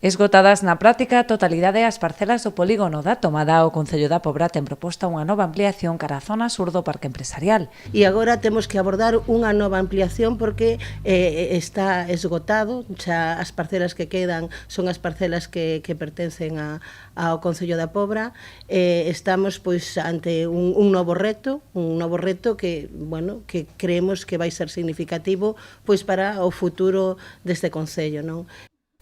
Esgotadas na práctica a totalidade as parcelas do polígono da Tomada, o Concello da Pobra ten proposta unha nova ampliación cara á zona sur do parque empresarial. E agora temos que abordar unha nova ampliación porque está esgotado, xa as parcelas que quedan son as parcelas que pertencen ao Concello da Pobra. Estamos pois ante un novo reto que, bueno, que creemos que vai ser significativo pois para o futuro deste Concello, non?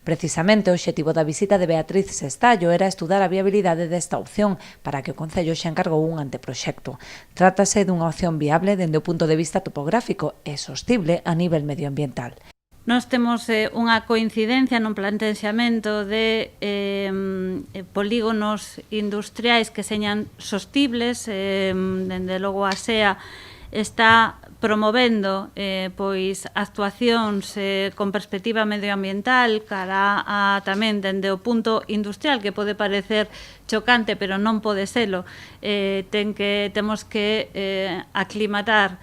Precisamente o obxectivo da visita de Beatriz Sestallo era estudar a viabilidade desta opción para que o Concello xa encargou un anteproxecto. Trátase dunha opción viable dende o punto de vista topográfico e sostible a nivel medioambiental. Nós temos unha coincidencia nun plantexamento de polígonos industriais que señan sostibles, dende logo a SEA está promovendo pois actuacións con perspectiva medioambiental cara a tamén dende o punto industrial, que pode parecer chocante, pero non pode selo. Temos que aclimatar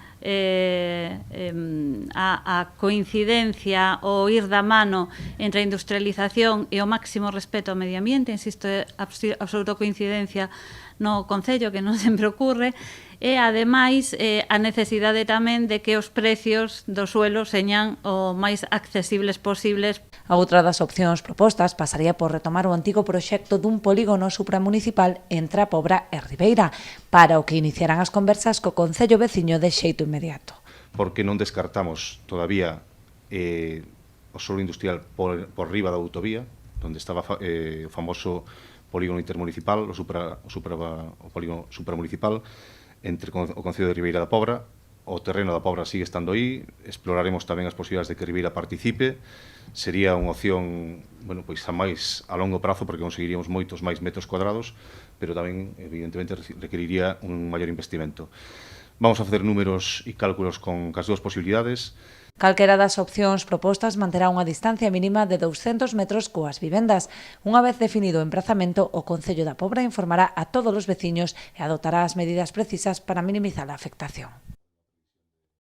a coincidencia ou ir da mano entre a industrialización e o máximo respeto ao medio ambiente, insisto, é absoluta coincidencia no Concello, que non sempre ocurre, e, ademais, a necesidade tamén de que os precios do suelo señan o máis accesibles posibles. A outra das opcións propostas pasaría por retomar o antigo proxecto dun polígono supramunicipal entre a Pobra e Ribeira, para o que iniciarán as conversas co Concello veciño de xeito inmediato. Porque non descartamos todavía o solo industrial por riba da autovía, onde estaba o famoso polígono intermunicipal, o polígono supramunicipal, entre o Concello de Ribeira da Pobra. O terreno da Pobra sigue estando aí, exploraremos tamén as posibilidades de que Ribeira participe. Sería unha opción, bueno, pois a longo prazo, porque conseguiríamos moitos máis metros cuadrados, pero tamén, evidentemente, requeriría un maior investimento. Vamos a facer números e cálculos con as dúas posibilidades. Calquera das opcións propostas manterá unha distancia mínima de 200 metros coas vivendas. Unha vez definido o emprazamento, o Concello da Pobra informará a todos os veciños e adoptará as medidas precisas para minimizar a afectación.